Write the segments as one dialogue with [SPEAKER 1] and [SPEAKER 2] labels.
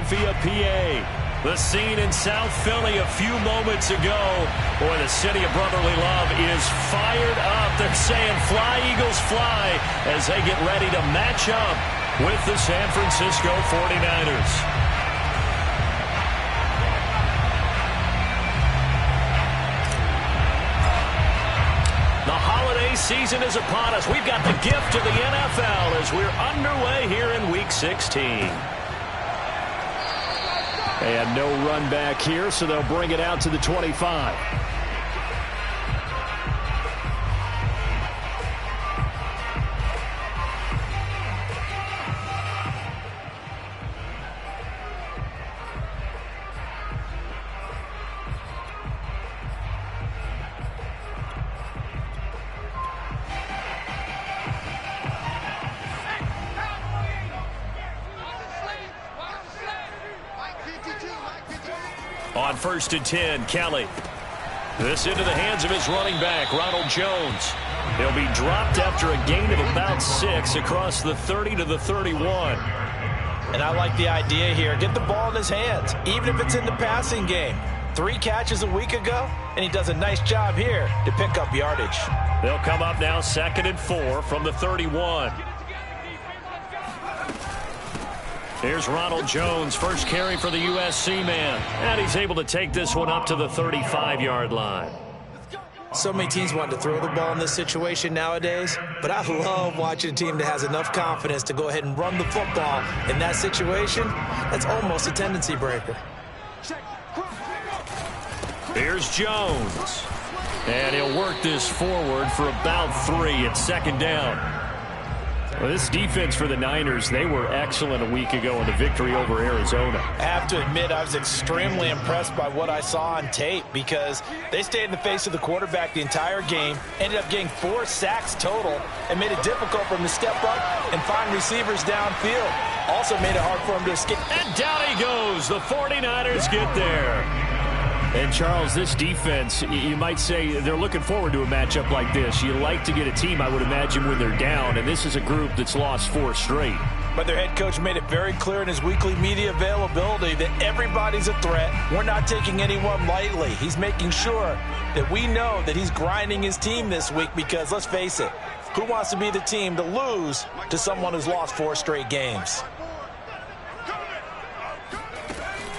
[SPEAKER 1] Philadelphia, PA. The scene in South Philly a few moments ago. Boy, the city of brotherly love is fired up. They're saying fly, Eagles, fly, as they get ready to match up with the San Francisco 49ers. The holiday season is upon us. We've got the gift of the NFL as we're underway here in Week 16.
[SPEAKER 2] And no run back here, so they'll bring it out to the 25.
[SPEAKER 1] On 1st and 10, Kelly. This into the hands of his running back, Ronald Jones. He'll be dropped after a gain of about 6 across the 30 to the 31.
[SPEAKER 3] And I like the idea here. Get the ball in his hands, even if it's in the passing game. 3 catches a week ago, and he does a nice job here to pick up yardage.
[SPEAKER 1] They'll come up now 2nd and 4 from the 31. Here's Ronald Jones, first carry for the USC man. And he's able to take this one up to the 35-yard line.
[SPEAKER 3] So many teams want to throw the ball in this situation nowadays, but I love watching a team that has enough confidence to go ahead and run the football in that situation. That's almost a tendency breaker.
[SPEAKER 1] Here's Jones. And he'll work this forward for about 3 at 2nd down. Well, this defense for the Niners, they were excellent a week ago in the victory over Arizona.
[SPEAKER 3] I have to admit, I was extremely impressed by what I saw on tape because they stayed in the face of the quarterback the entire game, ended up getting 4 sacks total, and made it difficult for him to step up and find receivers downfield. Also made it hard for him to escape.
[SPEAKER 1] And down he goes. The 49ers get there. And, Charles, this defense, you might say they're looking forward to a matchup like this. You like to get a team, I would imagine, when they're down, and this is a group that's lost 4 straight.
[SPEAKER 3] But their head coach made it very clear in his weekly media availability that everybody's a threat. We're not taking anyone lightly. He's making sure that we know that he's grinding his team this week because, let's face it, who wants to be the team to lose to someone who's lost 4 straight games?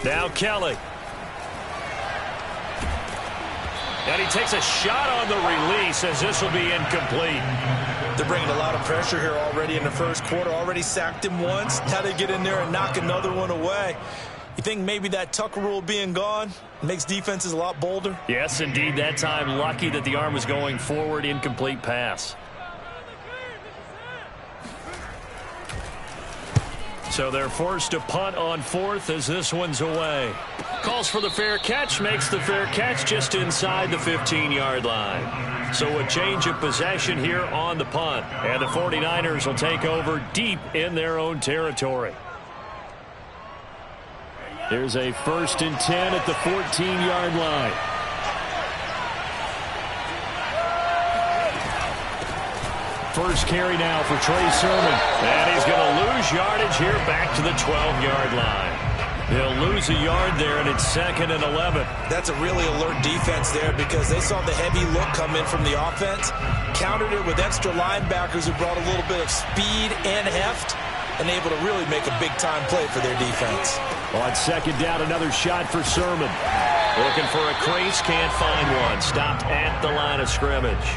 [SPEAKER 1] Now Kelly. And he takes a shot on the release as this will be incomplete.
[SPEAKER 3] They're bringing a lot of pressure here already in the first quarter. Already sacked him once. Now they get in there and knock another one away. You think maybe that Tucker rule being gone makes defenses a lot bolder?
[SPEAKER 1] Yes, indeed. That time, lucky that the arm was going forward. Incomplete pass. So they're forced to punt on 4th as this one's away. Calls for the fair catch, makes the fair catch just inside the 15-yard line. So a change of possession here on the punt. And the 49ers will take over deep in their own territory. Here's a 1st and 10 at the 14-yard line. First carry now for Trey Sermon. And he's going to lose yardage here back to the 12-yard line. They'll lose a yard there, and it's 2nd and 11.
[SPEAKER 3] That's a really alert defense there because they saw the heavy look come in from the offense, countered it with extra linebackers who brought a little bit of speed and heft, and able to really make a big-time play for their defense.
[SPEAKER 1] On 2nd down, another shot for Sermon. Looking for a crease, can't find one. Stopped at the line of scrimmage.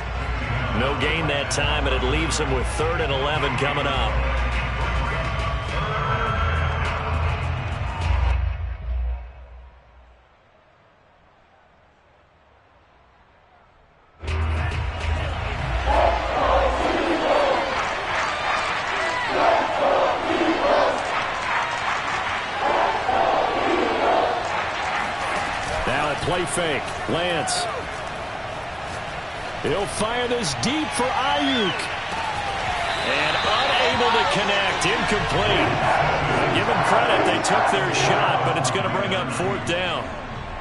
[SPEAKER 1] No gain that time, and it leaves him with 3rd and 11 coming up. Now a play fake. Lance. He'll fire this deep for Ayuk. And unable to connect. Incomplete. Give them credit. They took their shot, but it's going to bring up 4th down.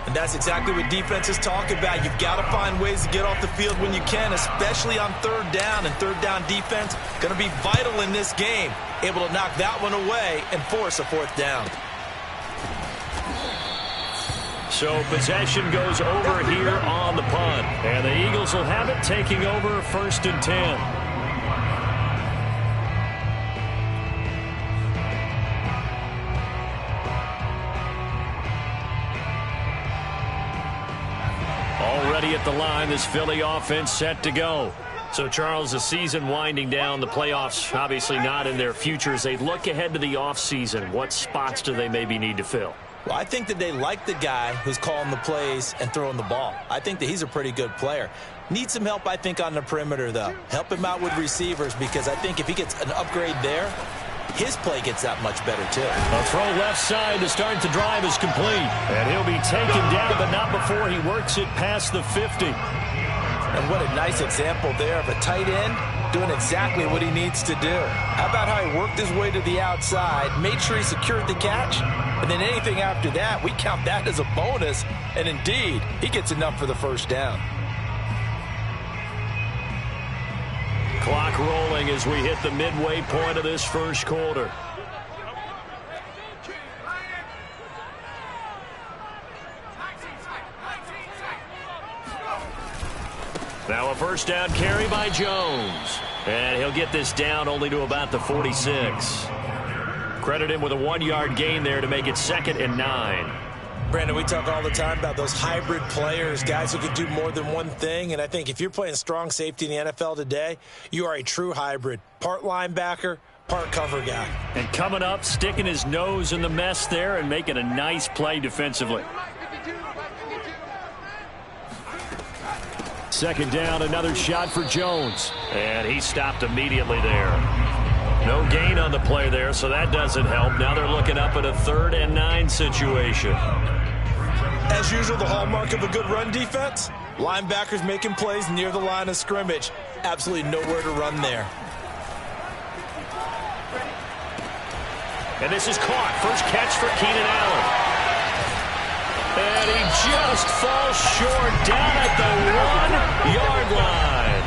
[SPEAKER 3] And that's exactly what defenses talk about. You've got to find ways to get off the field when you can, especially on 3rd down. And 3rd down defense going to be vital in this game. Able to knock that one away and force a 4th down.
[SPEAKER 1] So possession goes over here on the punt. And the Eagles will have it, taking over 1st and 10. Already at the line, this Philly offense set to go. So, Charles, the season winding down, the playoffs obviously not in their future. As they look ahead to the offseason, what spots do they maybe need to fill?
[SPEAKER 3] Well, I think that they like the guy who's calling the plays and throwing the ball. I think that he's a pretty good player. Needs some help, I think, on the perimeter, though. Help him out with receivers, because I think if he gets an upgrade there, his play gets that much better, too.
[SPEAKER 1] A throw left side to start the drive is complete. And he'll be taken down, but not before he works it past the 50.
[SPEAKER 3] And what a nice example there of a tight end doing exactly what he needs to do. How about how he worked his way to the outside, made sure he secured the catch, and then anything after that, we count that as a bonus. And indeed, he gets enough for the first down.
[SPEAKER 1] Clock rolling as we hit the midway point of this first quarter. Now a first down carry by Jones. And he'll get this down only to about the 46. Credit him with a 1-yard gain there to make it 2nd and 9.
[SPEAKER 3] Brandon, we talk all the time about those hybrid players, guys who can do more than one thing. And I think if you're playing strong safety in the NFL today, you are a true hybrid. Part linebacker, part cover guy.
[SPEAKER 1] And coming up, sticking his nose in the mess there and making a nice play defensively. 2nd down, another shot for Jones. And he stopped immediately there. No gain on the play there, so that doesn't help. Now they're looking up at a 3rd and 9 situation.
[SPEAKER 3] As usual, the hallmark of a good run defense, linebackers making plays near the line of scrimmage. Absolutely nowhere to run there.
[SPEAKER 1] And this is caught. First catch for Keenan Allen. And he just falls short down at the 1-yard line.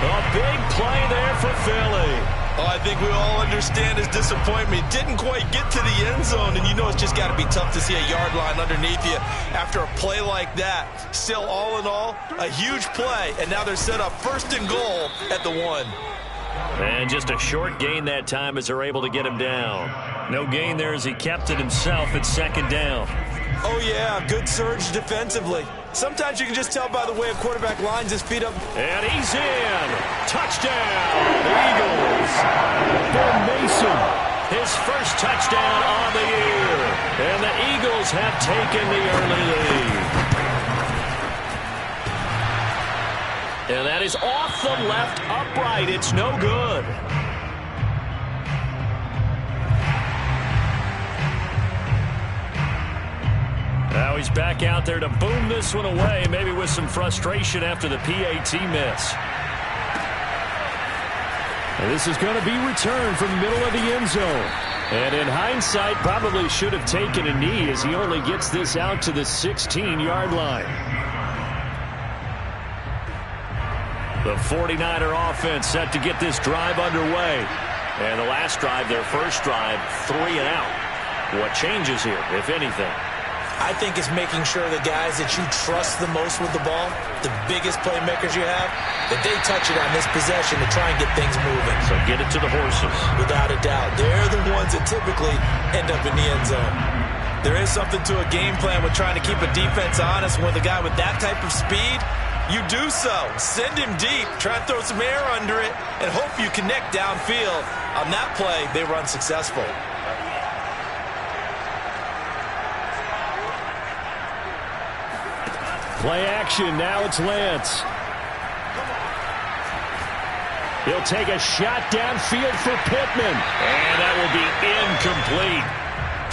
[SPEAKER 1] A big play there for Philly.
[SPEAKER 3] Oh, I think we all understand his disappointment. Didn't quite get to the end zone, and you know it's just got to be tough to see a yard line underneath you after a play like that. Still, all in all, a huge play, and now they're set up 1st and goal at the 1.
[SPEAKER 1] And just a short gain that time as they're able to get him down. No gain there as he kept it himself at 2nd down.
[SPEAKER 3] Oh, yeah, good surge defensively. Sometimes you can just tell by the way a quarterback lines his feet up.
[SPEAKER 1] And he's in. Touchdown, the Eagles. For Mason, his first touchdown on the year. And the Eagles have taken the early lead. And that is off the left upright. It's no good. Now he's back out there to boom this one away, maybe with some frustration after the PAT miss. And this is going to be returned from the middle of the end zone. And in hindsight, probably should have taken a knee as he only gets this out to the 16-yard line. The 49er offense set to get this drive underway. And the last drive, their first drive, 3 and out. What changes here, if anything?
[SPEAKER 3] I think it's making sure the guys that you trust the most with the ball, the biggest playmakers you have, that they touch it on this possession to try and get things moving.
[SPEAKER 1] So get it to the horses.
[SPEAKER 3] Without a doubt. They're the ones that typically end up in the end zone. There is something to a game plan with trying to keep a defense honest. With a guy with that type of speed, you do so. Send him deep. Try and throw some air under it and hope you connect downfield. On that play, they run successful.
[SPEAKER 1] Play action. Now it's Lance. He'll take a shot downfield for Pittman. And that will be incomplete.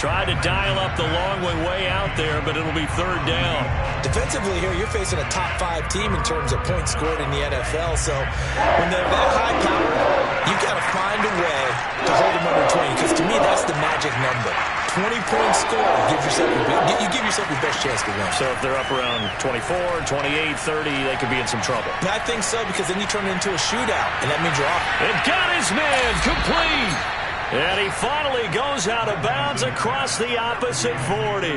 [SPEAKER 1] Tried to dial up the long way out there, but it'll be 3rd down.
[SPEAKER 3] Defensively here, you're facing a top-5 team in terms of points scored in the NFL. So when they're that high power, you've got to find a way to hold them under 20. Because to me, that's the magic number. 20-point score, you give yourself your best chance to win.
[SPEAKER 1] So if they're up around 24, 28, 30, they could be in some trouble.
[SPEAKER 3] I think so, because then you turn it into a shootout, and that means you're off.
[SPEAKER 1] It got his man complete. And he finally goes out of bounds across the opposite 40.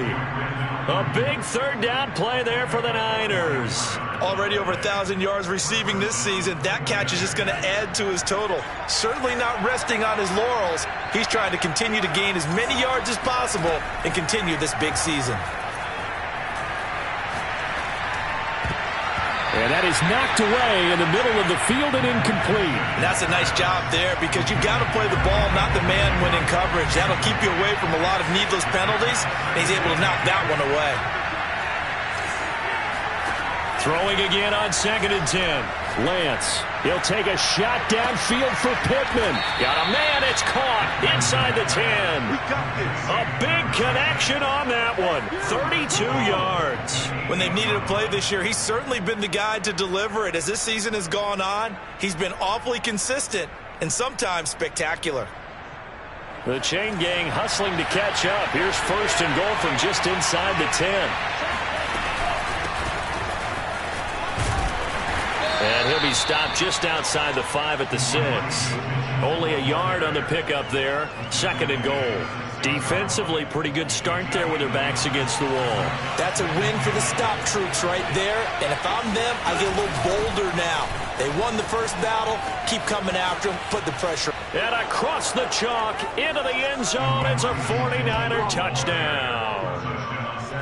[SPEAKER 1] A big third down play there for the Niners.
[SPEAKER 3] Already over 1,000 yards receiving this season. That catch is just going to add to his total. Certainly not resting on his laurels. He's trying to continue to gain as many yards as possible and continue this big season.
[SPEAKER 2] And that is knocked away in the middle of the field and incomplete.
[SPEAKER 3] And that's a nice job there because you've got to play the ball, not the man when in coverage. That'll keep you away from a lot of needless penalties, and he's able to knock that one away.
[SPEAKER 1] Throwing again on 2nd and 10.
[SPEAKER 2] Lance, he'll take a shot downfield for Pittman.
[SPEAKER 1] Got a man, it's caught inside the 10. A big connection on that one. 32 yards.
[SPEAKER 3] When they've needed a play this year, he's certainly been the guy to deliver it. As this season has gone on, he's been awfully consistent and sometimes spectacular.
[SPEAKER 1] The chain gang hustling to catch up. Here's 1st and goal from just inside the 10. And he'll be stopped just outside the 5 at the 6. Only a yard on the pickup there. 2nd and goal. Defensively, pretty good start there with their backs against the wall.
[SPEAKER 3] That's a win for the stop troops right there. And if I'm them, I get a little bolder now. They won the first battle. Keep coming after them. Put the pressure.
[SPEAKER 1] And across the chalk into the end zone. It's a 49er touchdown.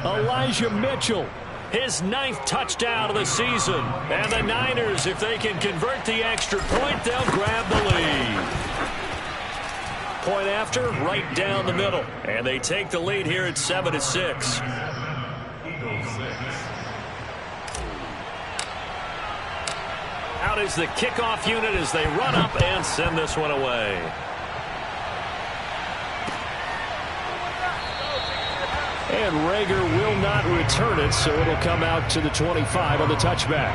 [SPEAKER 2] Elijah Mitchell.
[SPEAKER 1] His 9th touchdown of the season. And the Niners, if they can convert the extra point, they'll grab the lead. Point after, right down the middle. And they take the lead here at 7-6. Out is the kickoff unit as they run up and send this one away.
[SPEAKER 2] And Rager will not return it, so it'll come out to the 25 on the touchback.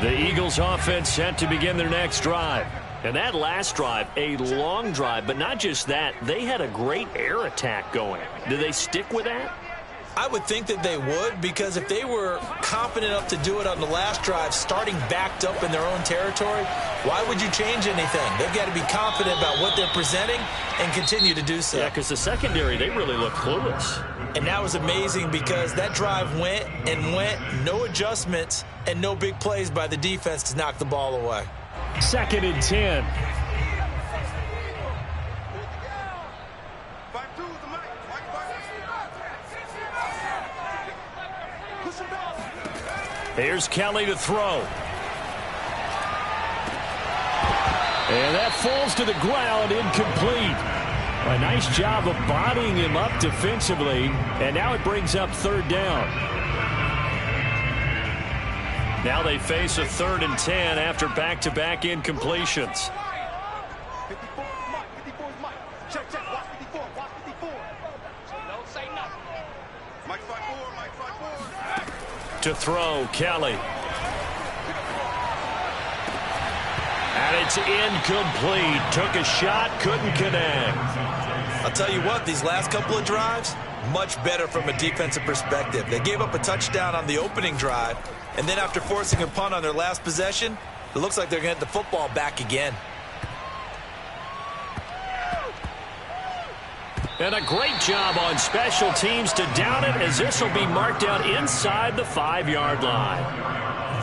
[SPEAKER 1] The Eagles offense set to begin their next drive. And that last drive, a long drive, but not just that, they had a great air attack going. Do they stick with that?
[SPEAKER 3] I would think that they would, because if they were confident enough to do it on the last drive, starting backed up in their own territory, why would you change anything? They've got to be confident about what they're presenting and continue to do so.
[SPEAKER 1] Yeah, because the secondary, they really look clueless.
[SPEAKER 3] And that was amazing because that drive went and went, no adjustments and no big plays by the defense to knock the ball away.
[SPEAKER 2] 2nd and 10.
[SPEAKER 1] Here's Kelly to throw.
[SPEAKER 2] And that falls to the ground, incomplete. A nice job of bodying him up defensively, and now it brings up 3rd down.
[SPEAKER 1] Now they face a 3rd and 10 after back-to-back incompletions. To throw, Kelly. And it's incomplete. Took a shot, couldn't connect.
[SPEAKER 3] I'll tell you what, these last couple of drives, much better from a defensive perspective. They gave up a touchdown on the opening drive, and then after forcing a punt on their last possession, it looks like they're going to get the football back again.
[SPEAKER 1] And a great job on special teams to down it, as this will be marked out inside the 5-yard line.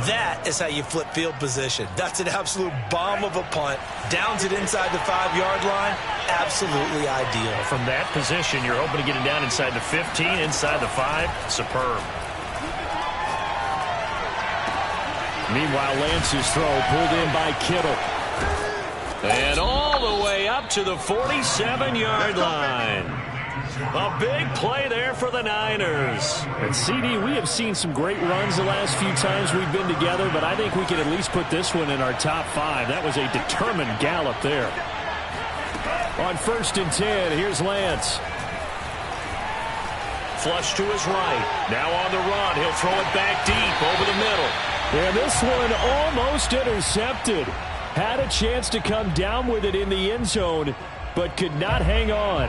[SPEAKER 3] That is how you flip field position. That's an absolute bomb of a punt. Downs it inside the 5-yard line. Absolutely ideal.
[SPEAKER 1] From that position, you're hoping to get it down inside the 15, inside the 5. Superb.
[SPEAKER 2] Meanwhile, Lance's throw pulled in by Kittle.
[SPEAKER 1] And all the way up to the 47-yard line. A big play there for the Niners.
[SPEAKER 2] And CD, we have seen some great runs the last few times we've been together, but I think we can at least put this one in our top 5. That was a determined gallop there. On 1st and 10, here's Lance.
[SPEAKER 1] Flush to his right. Now on the run. He'll throw it back deep over the middle.
[SPEAKER 2] And this one almost intercepted. Had a chance to come down with it in the end zone, but could not hang on.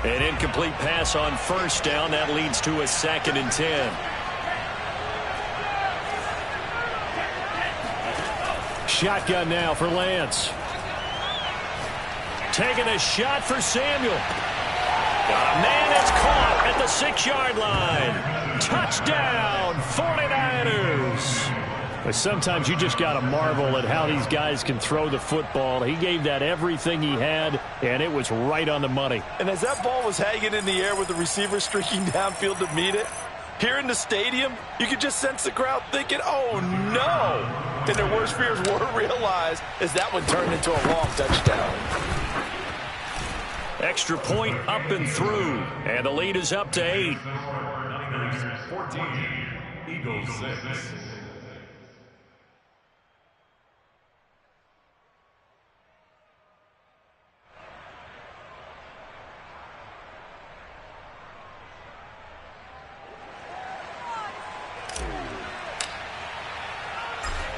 [SPEAKER 1] An incomplete pass on 1st down. That leads to a 2nd and 10.
[SPEAKER 2] shotgun now for Lance.
[SPEAKER 1] Taking a shot for Samuel. Man, it's caught at the 6-yard line. Touchdown, 49ers.
[SPEAKER 2] But sometimes you just got to marvel at how these guys can throw the football. He gave that everything he had, and it was right on the money.
[SPEAKER 3] And as that ball was hanging in the air with the receiver streaking downfield to meet it, here in the stadium, you could just sense the crowd thinking, oh, no. And their worst fears were realized as that one turned into a long touchdown.
[SPEAKER 1] Extra point up and through, and the lead is up to 8.
[SPEAKER 4] 14, Eagles 6.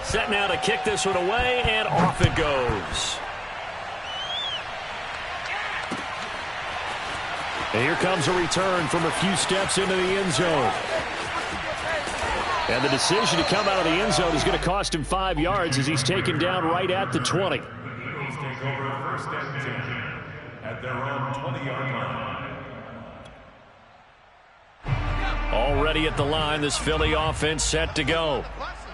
[SPEAKER 1] Set now to kick this one away, and off it goes.
[SPEAKER 2] And here comes a return from a few steps into the end zone. And the decision to come out of the end zone is going to cost him 5 yards as he's taken down right at the 20.
[SPEAKER 4] Eagles take over 1st and 10 at their own 20-yard line.
[SPEAKER 1] Already at the line, this Philly offense set to go.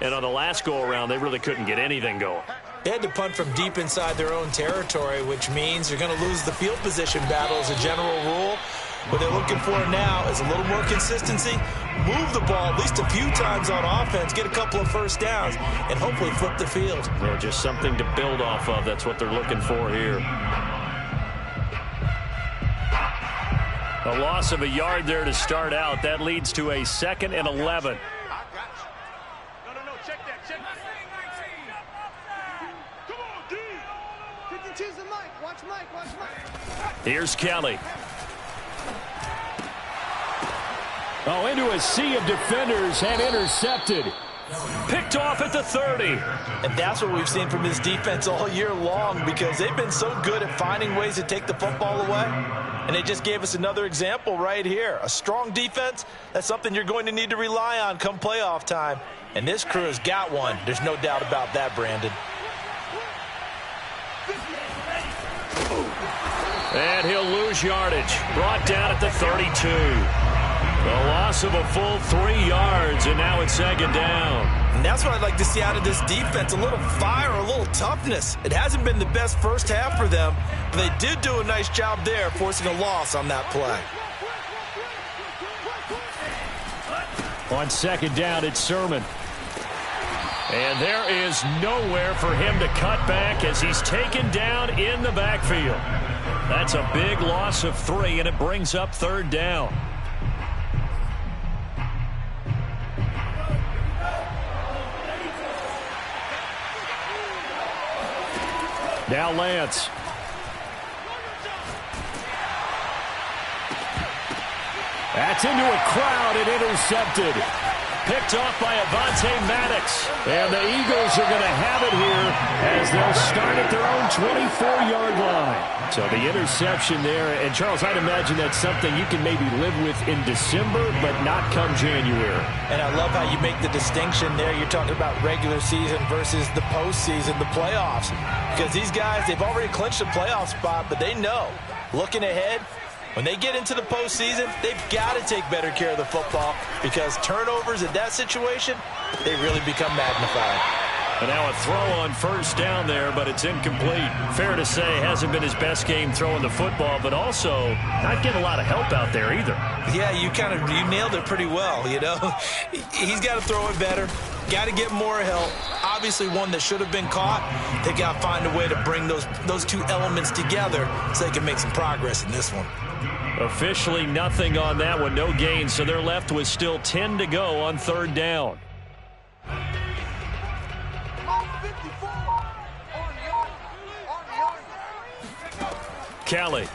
[SPEAKER 1] And on the last go-around, they really couldn't get anything going.
[SPEAKER 3] They had to punt from deep inside their own territory, which means they're going to lose the field position battle as a general rule. What they're looking for now is a little more consistency, move the ball at least a few times on offense, get a couple of first downs, and hopefully flip the field.
[SPEAKER 1] Well, just something to build off of. That's what they're looking for here. A loss of a yard there to start out. That leads to a 2nd and 11. Here's Kelly.
[SPEAKER 2] Oh, into a sea of defenders and intercepted.
[SPEAKER 1] Picked off at the 30.
[SPEAKER 3] And that's what we've seen from this defense all year long because they've been so good at finding ways to take the football away. And they just gave us another example right here. A strong defense, that's something you're going to need to rely on come playoff time. And this crew has got one. There's no doubt about that, Brandon.
[SPEAKER 1] And he'll lose yardage. Brought down at the 32. A loss of a full 3 yards, and now it's 2nd down.
[SPEAKER 3] And that's what I'd like to see out of this defense, a little fire, a little toughness. It hasn't been the best first half for them, but they did do a nice job there, forcing a loss on that play.
[SPEAKER 2] On 2nd down, it's Sermon.
[SPEAKER 1] And there is nowhere for him to cut back as he's taken down in the backfield. That's a big loss of 3, and it brings up 3rd down.
[SPEAKER 2] Now Lance. That's into a crowd and intercepted.
[SPEAKER 1] Picked off by Avonte Maddox.
[SPEAKER 2] And the Eagles are going to have it here as they'll start at their own 24-yard line. So the interception there. And, Charles, I'd imagine that's something you can maybe live with in December, but not come January.
[SPEAKER 3] And I love how you make the distinction there. You're talking about regular season versus the postseason, the playoffs. Because these guys, they've already clinched a playoff spot, but they know, looking ahead, when they get into the postseason, they've got to take better care of the football because turnovers in that situation, they really become magnified.
[SPEAKER 1] And now a throw on 1st down there, but it's incomplete. Fair to say, hasn't been his best game throwing the football, but also not getting a lot of help out there either.
[SPEAKER 3] Yeah, you nailed it pretty well, you know. He's got to throw it better. Got to get more help. Obviously one that should have been caught. They got to find a way to bring those two elements together so they can make some progress in this one.
[SPEAKER 1] Officially nothing on that one, no gain, so they're left with still 10 to go on 3rd down. Kelly.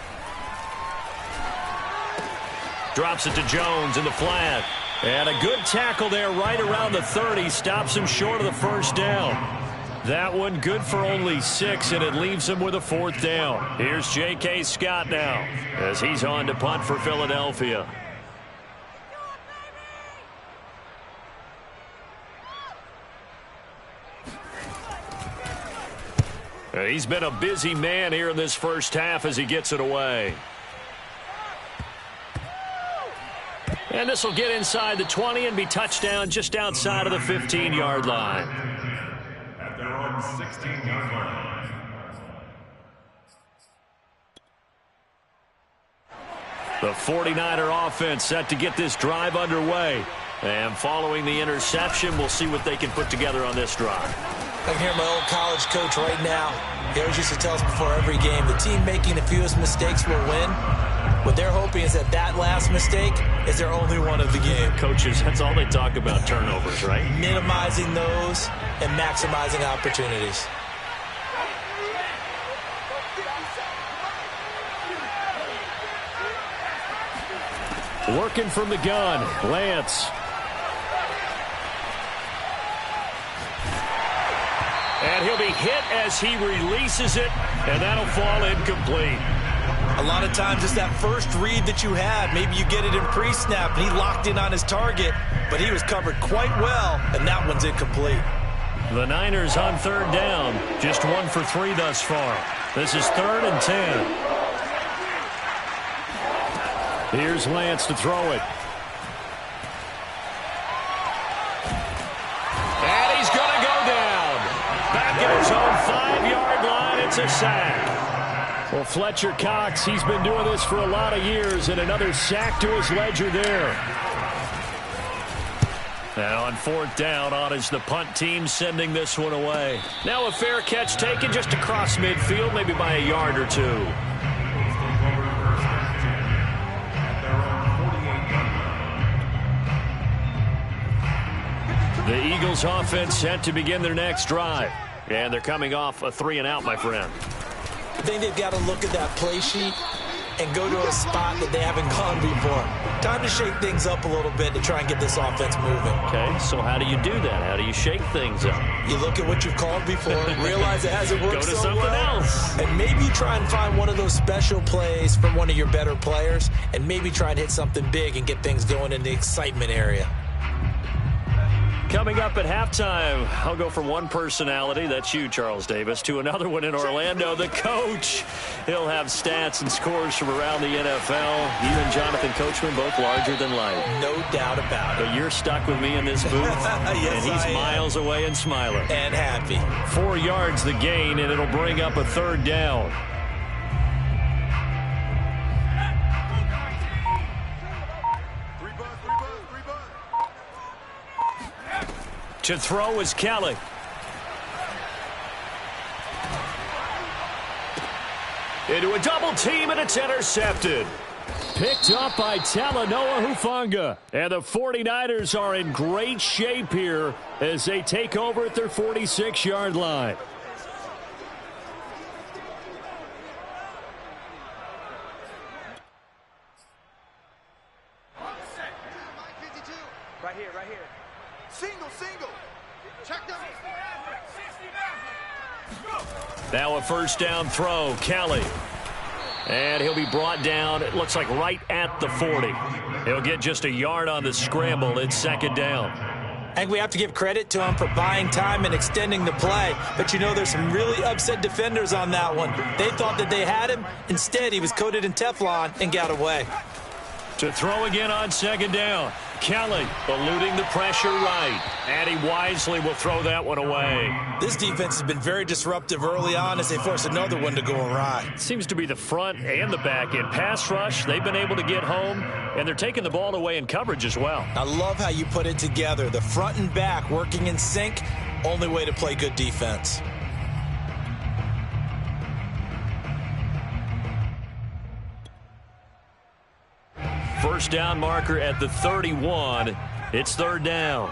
[SPEAKER 1] Drops it to Jones in the flat. And a good tackle there right around the 30. Stops him short of the 1st down. That one good for only 6, and it leaves him with a 4th down. Here's J.K. Scott now as he's on to punt for Philadelphia. He's been a busy man here in this first half as he gets it away. And this will get inside the 20 and be touchdown just outside of the 15-yard line.
[SPEAKER 4] At their own 16-yard line.
[SPEAKER 1] The 49er offense set to get this drive underway. And following the interception, we'll see what they can put together on this drive.
[SPEAKER 3] I can hear my old college coach right now. He always used to tell us before every game, the team making the fewest mistakes will win. What they're hoping is that that last mistake is their only one of the game.
[SPEAKER 1] Coaches, that's all they talk about, turnovers, right?
[SPEAKER 3] Minimizing those and maximizing opportunities.
[SPEAKER 2] Working from the gun, Lance.
[SPEAKER 1] And he'll be hit as he releases it, and that'll fall incomplete.
[SPEAKER 3] A lot of times it's that first read that you had. Maybe you get it in pre-snap, and he locked in on his target, but he was covered quite well, and that one's incomplete.
[SPEAKER 1] The Niners on third down, just 1 for 3 thus far. This is 3rd and 10.
[SPEAKER 2] Here's Lance to throw it.
[SPEAKER 1] And he's going to go down. Back at his own 5-yard line, it's a sack.
[SPEAKER 2] Well, Fletcher Cox, he's been doing this for a lot of years, and another sack to his ledger there.
[SPEAKER 1] And on 4th down, on is the punt team sending this one away. Now a fair catch taken just across midfield, maybe by a yard or two. The Eagles offense set to begin their next drive. And they're coming off a 3-and-out, my friend.
[SPEAKER 3] I think they've got to look at that play sheet and go to a spot that they haven't gone before. Time to shake things up a little bit to try and get this offense moving.
[SPEAKER 1] Okay, so how do you do that? How do you shake things up?
[SPEAKER 3] You look at what you've called before, realize it hasn't worked
[SPEAKER 1] Go to
[SPEAKER 3] so
[SPEAKER 1] something
[SPEAKER 3] well,
[SPEAKER 1] else.
[SPEAKER 3] and maybe you try and find one of those special plays from one of your better players, and maybe try and hit something big and get things going in the excitement area.
[SPEAKER 1] Coming up at halftime, I'll go from one personality, that's you, Charles Davis, to another one in Orlando, the coach. He'll have stats and scores from around the NFL. You and Jonathan Coachman, both larger than life.
[SPEAKER 3] No doubt about it.
[SPEAKER 1] But you're stuck with me in this booth,
[SPEAKER 3] Yes,
[SPEAKER 1] and he's
[SPEAKER 3] I am.
[SPEAKER 1] miles away and smiling.
[SPEAKER 3] And happy.
[SPEAKER 1] 4 yards the gain, and it'll bring up a 3rd down. To throw is Kelly. Into a double team, and it's intercepted.
[SPEAKER 2] Picked up by Talanoa Hufanga. And the 49ers are in great shape here as they take over at their 46-yard line.
[SPEAKER 5] Right here. Single. Check down.
[SPEAKER 1] Now a 1st down throw, Kelly. And he'll be brought down, it looks like right at the 40. He'll get just a yard on the scramble. It's 2nd down.
[SPEAKER 3] I think we have to give credit to him for buying time and extending the play. But, you know, there's some really upset defenders on that one. They thought that they had him. Instead, he was coated in Teflon and got away.
[SPEAKER 1] To throw again on 2nd down. Kelly eluding the pressure right. And he wisely will throw that one away.
[SPEAKER 3] This defense has been very disruptive early on as they force another one to go awry.
[SPEAKER 1] Seems to be the front and the back end. Pass rush, they've been able to get home, and they're taking the ball away in coverage as well.
[SPEAKER 3] I love how you put it together. The front and back working in sync, only way to play good defense.
[SPEAKER 1] First down marker at the 31. It's 3rd down.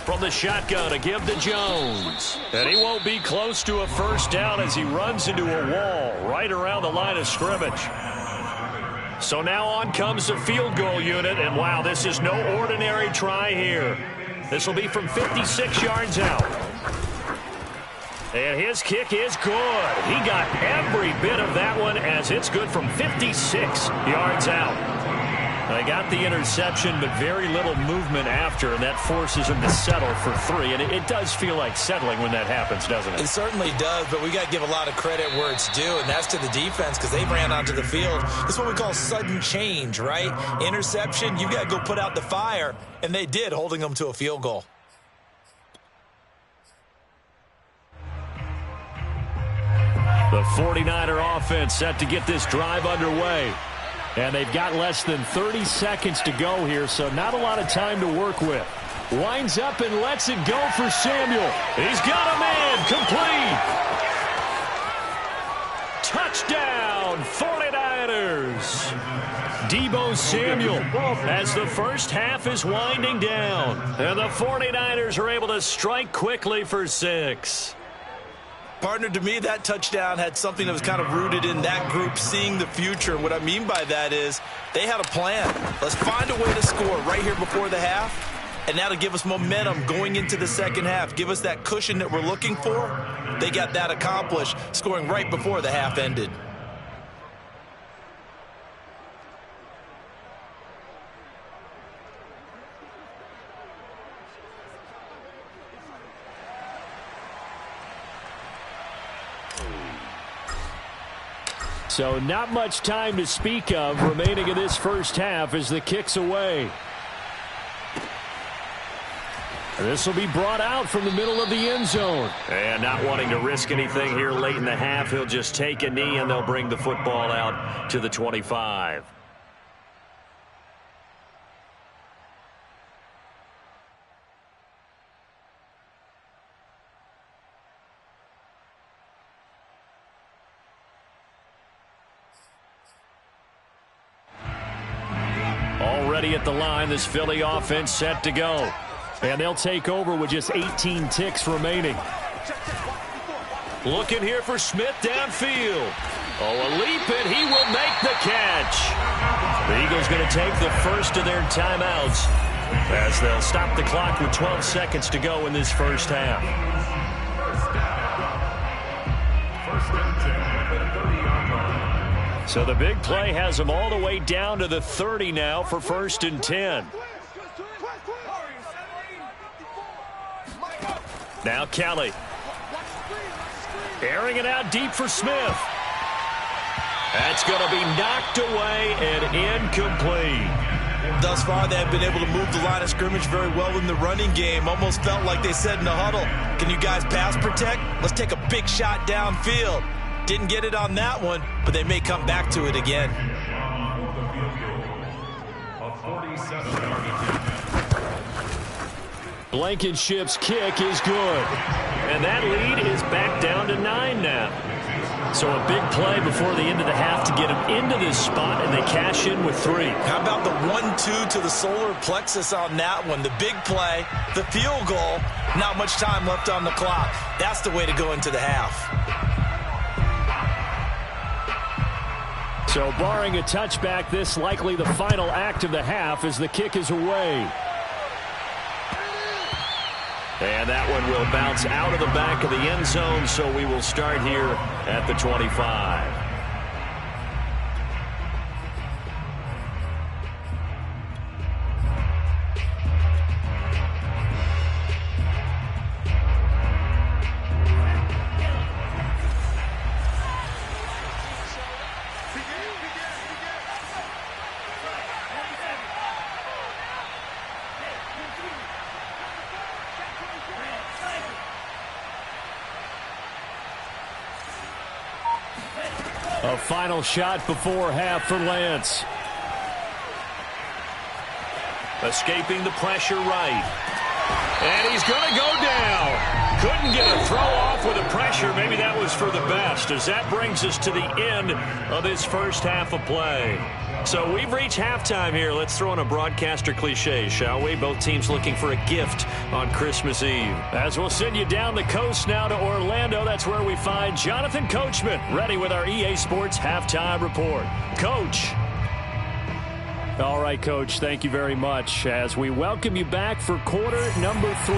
[SPEAKER 1] From the shotgun, a give to Jones. And he won't be close to a 1st down as he runs into a wall right around the line of scrimmage. So now on comes the field goal unit, and wow, this is no ordinary try here. This will be from 56 yards out. And his kick is good. He got every bit of that one as it's good from 56 yards out. They got the interception, but very little movement after, and that forces them to settle for 3. And it does feel like settling when that happens, doesn't it?
[SPEAKER 3] It certainly does, but we got to give a lot of credit where it's due, and that's to the defense because they ran onto the field. This is what we call sudden change, right? Interception, you've got to go put out the fire, and they did, holding them to a field goal.
[SPEAKER 2] The 49er offense set to get this drive underway. And they've got less than 30 seconds to go here, so not a lot of time to work with. Winds up and lets it go for Samuel. He's got a man. Complete. Touchdown, 49ers. Deebo Samuel as the first half is winding down. And the 49ers are able to strike quickly for 6.
[SPEAKER 3] Partner, to me, that touchdown had something that was kind of rooted in that group seeing the future. What I mean by that is they had a plan. Let's find a way to score right here before the half, and that'll give us momentum going into the second half. Give us that cushion that we're looking for. They got that accomplished, scoring right before the half ended.
[SPEAKER 2] So not much time to speak of remaining in this first half as the kick's away. This will be brought out from the middle of the end zone.
[SPEAKER 1] And not wanting to risk anything here late in the half, he'll just take a knee and they'll bring the football out to the 25. Already at the line, this Philly offense set to go. And they'll take over with just 18 ticks remaining. Looking here for Smith downfield. Oh, a leap, and he will make the catch. The Eagles going to take the first of their timeouts as they'll stop the clock with 12 seconds to go in this first half. So the big play has them all the way down to the 30 now for 1st and 10. Now Kelly. Airing it out deep for Smith. That's going to be knocked away and incomplete.
[SPEAKER 3] Thus far, they have been able to move the line of scrimmage very well in the running game. Almost felt like they said in the huddle, can you guys pass protect? Let's take a big shot downfield. Didn't get it on that one, but they may come back to it again.
[SPEAKER 2] Blankenship's kick is good.
[SPEAKER 1] And that lead is back down to 9 now. So a big play before the end of the half to get them into this spot, and they cash in with 3.
[SPEAKER 3] How about the 1-2 to the solar plexus on that one? The big play, the field goal, not much time left on the clock. That's the way to go into the half.
[SPEAKER 2] So barring a touchback, this likely the final act of the half as the kick is away.
[SPEAKER 1] And that one will bounce out of the back of the end zone, so we will start here at the 25.
[SPEAKER 2] A final shot before half for Lance.
[SPEAKER 1] Escaping the pressure right. And he's going to go down. Couldn't get a throw off with the pressure. Maybe that was for the best, as that brings us to the end of this first half of play. So we've reached halftime here. Let's throw in a broadcaster cliche, shall we? Both teams looking for a gift on Christmas Eve.
[SPEAKER 2] As we'll send you down the coast now to Orlando, that's where we find Jonathan Coachman, ready with our EA Sports Halftime Report. Coach. All right, Coach, thank you very much as we welcome you back for quarter number 3.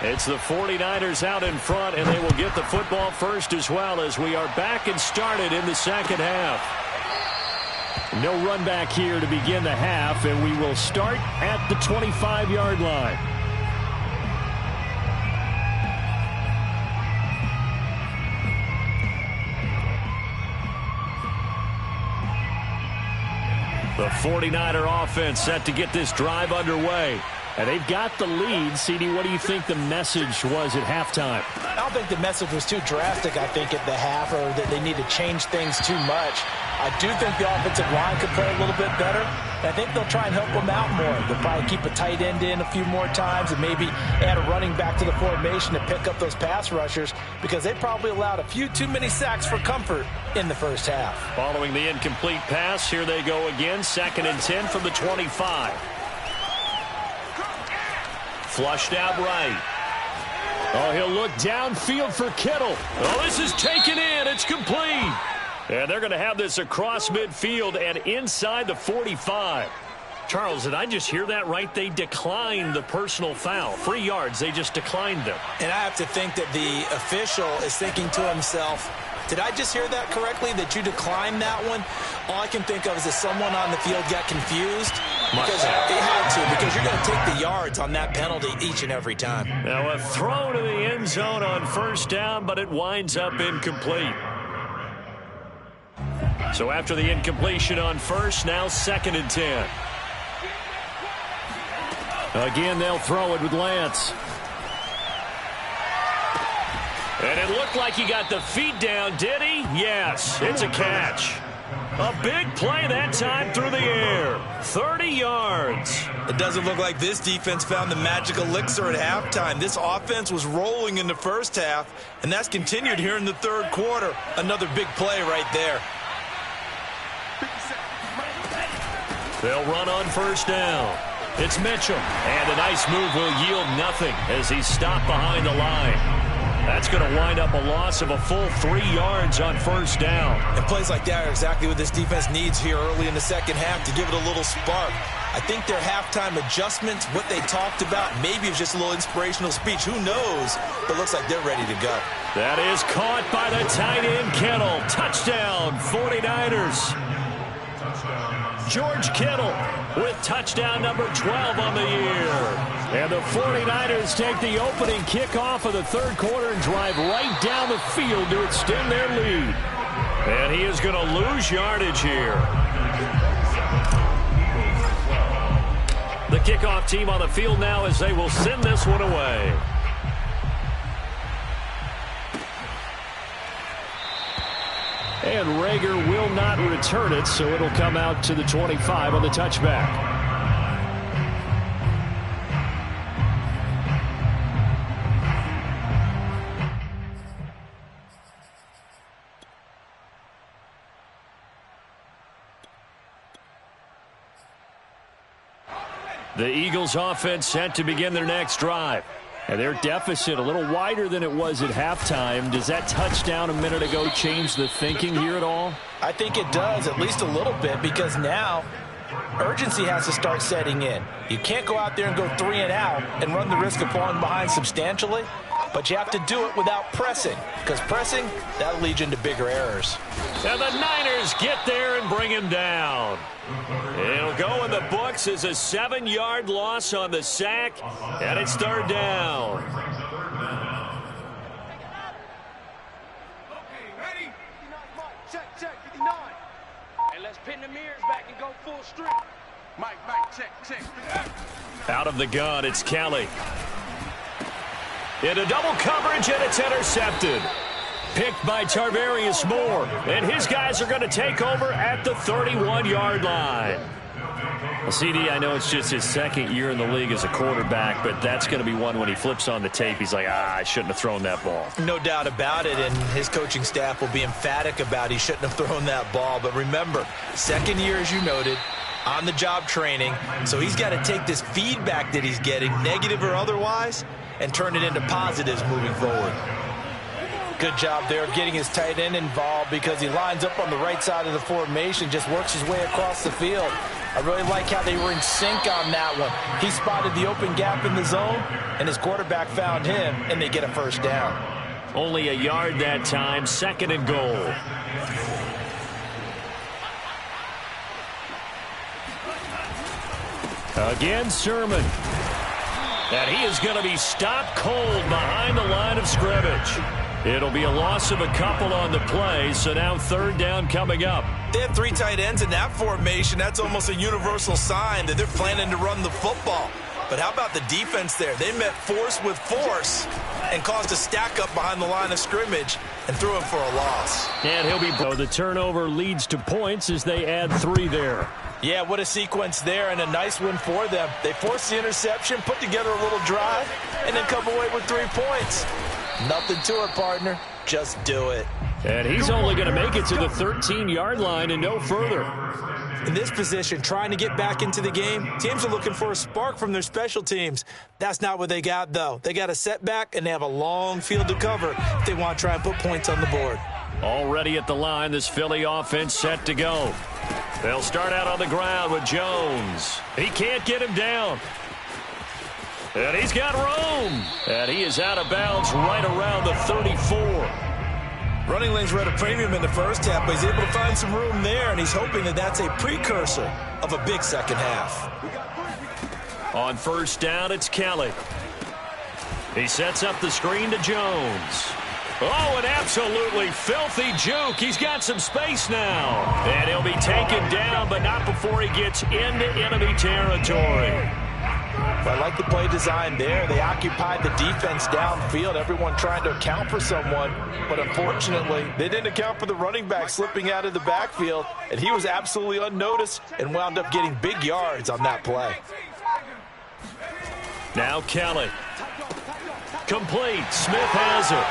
[SPEAKER 1] It's the 49ers out in front, and they will get the football first as well as we are back and started in the second half.
[SPEAKER 2] No run back here to begin the half, and we will start at the 25-yard line.
[SPEAKER 1] The 49er offense set to get this drive underway.
[SPEAKER 2] And they've got the lead. CD, what do you think the message was at halftime?
[SPEAKER 3] I don't think the message was too drastic, I think, at the half, or that they need to change things too much. I do think the offensive line could play a little bit better. I think they'll try and help them out more. They'll probably keep a tight end in a few more times and maybe add a running back to the formation to pick up those pass rushers, because they probably allowed a few too many sacks for comfort in the first half.
[SPEAKER 1] Following the incomplete pass, here they go again. 2nd and 10 from the 25. Flushed out right.
[SPEAKER 2] Oh, he'll look downfield for Kittle.
[SPEAKER 1] Oh, this is taken in. It's complete. And they're going to have this across midfield and inside the 45. Charles, did I just hear that right? They declined the personal foul. 3 yards, they just declined them.
[SPEAKER 3] And I have to think that the official is thinking to himself, did I just hear that correctly, that you declined that one? All I can think of is that someone on the field got confused. Because they had to, because you're going to take the yards on that penalty each and every time.
[SPEAKER 1] Now a throw to the end zone on first down, but it winds up incomplete. So after the incompletion on first, now 2nd and 10.
[SPEAKER 2] Again, they'll throw it with Lance.
[SPEAKER 1] And it looked like he got the feet down, did he? Yes, it's a catch. A big play that time through the air. 30 yards.
[SPEAKER 3] It doesn't look like this defense found the magic elixir at halftime. This offense was rolling in the first half, and that's continued here in the third quarter. Another big play right there.
[SPEAKER 1] They'll run on first down. It's Mitchell. And a nice move will yield nothing as he's stopped behind the line. That's going to wind up a loss of a full 3 yards on first down.
[SPEAKER 3] And plays like that are exactly what this defense needs here early in the second half to give it a little spark. I think their halftime adjustments, what they talked about, maybe it's just a little inspirational speech. Who knows? But looks like they're ready to go.
[SPEAKER 1] That is caught by the tight end, Kittle. Touchdown, 49ers. George Kittle with touchdown number 12 on the year.
[SPEAKER 2] And the 49ers take the opening kickoff of the third quarter and drive right down the field to extend their lead.
[SPEAKER 1] And he is going to lose yardage here. The kickoff team on the field now as they will send this one away.
[SPEAKER 2] And Rager will not return it, so it'll come out to the 25 on the touchback.
[SPEAKER 1] The Eagles offense set to begin their next drive.
[SPEAKER 2] And their deficit a little wider than it was at halftime. Does that touchdown a minute ago change the thinking here at all?
[SPEAKER 3] I think it does, at least a little bit, because now urgency has to start setting in. You can't go out there and go 3 and out and run the risk of falling behind substantially, but you have to do it without pressing, because pressing, that'll lead you into bigger errors.
[SPEAKER 1] And the Niners get there and bring him down. It'll go in the books as a 7-yard loss on the sack, and it's third down.
[SPEAKER 5] Okay, ready? Check, 59.
[SPEAKER 6] And let's pin the mirrors back and go full strip.
[SPEAKER 5] Mike, check.
[SPEAKER 1] Out of the gun, it's Kelly. Into double coverage, and it's intercepted. Picked by Tarvarius Moore, and his guys are going to take over at the 31-yard line. Well, CD, I know it's just his second year in the league as a quarterback, but that's going to be one when he flips on the tape, he's like, I shouldn't have thrown that ball.
[SPEAKER 3] No doubt about it, and his coaching staff will be emphatic about he shouldn't have thrown that ball. But remember, second year, as you noted, on-the-job training, so he's got to take this feedback that he's getting, negative or otherwise, and turn it into positives moving forward. Good job there of getting his tight end involved, because he lines up on the right side of the formation, just works his way across the field. I really like how they were in sync on that one. He spotted the open gap in the zone, and his quarterback found him, and they get a first down.
[SPEAKER 1] Only a yard that time, 2nd and goal.
[SPEAKER 2] Again, Sermon.
[SPEAKER 1] And he is going to be stopped cold behind the line of scrimmage. It'll be a loss of a couple on the play, so now 3rd down coming up.
[SPEAKER 3] They have 3 tight ends in that formation. That's almost a universal sign that they're planning to run the football. But how about the defense there? They met force with force and caused a stack up behind the line of scrimmage and threw him for a loss.
[SPEAKER 2] And he'll be... So the turnover leads to points as they add 3 there.
[SPEAKER 3] Yeah, what a sequence there, and a nice one for them. They forced the interception, put together a little drive, and then come away with 3 points. Nothing to it, partner. Just do it.
[SPEAKER 2] And he's only going to make it to the 13-yard line and no further.
[SPEAKER 3] In this position, trying to get back into the game, teams are looking for a spark from their special teams. That's not what they got, though. They got a setback, and they have a long field to cover if they want to try and put points on the board.
[SPEAKER 1] Already at the line, this Philly offense set to go. They'll start out on the ground with Jones. He can't get him down. And he's got room. And he is out of bounds right around the 34.
[SPEAKER 3] Running lanes were at a premium in the first half, but he's able to find some room there, and he's hoping that that's a precursor of a big second half.
[SPEAKER 1] On 1st down, it's Kelly. He sets up the screen to Jones. Oh, an absolutely filthy juke. He's got some space now. And he'll be taken down, but not before he gets into enemy territory.
[SPEAKER 3] I like the play design there. They occupied the defense downfield, everyone trying to account for someone. But unfortunately, they didn't account for the running back slipping out of the backfield, and he was absolutely unnoticed and wound up getting big yards on that play.
[SPEAKER 1] Now Kelly. Complete. Smith has it.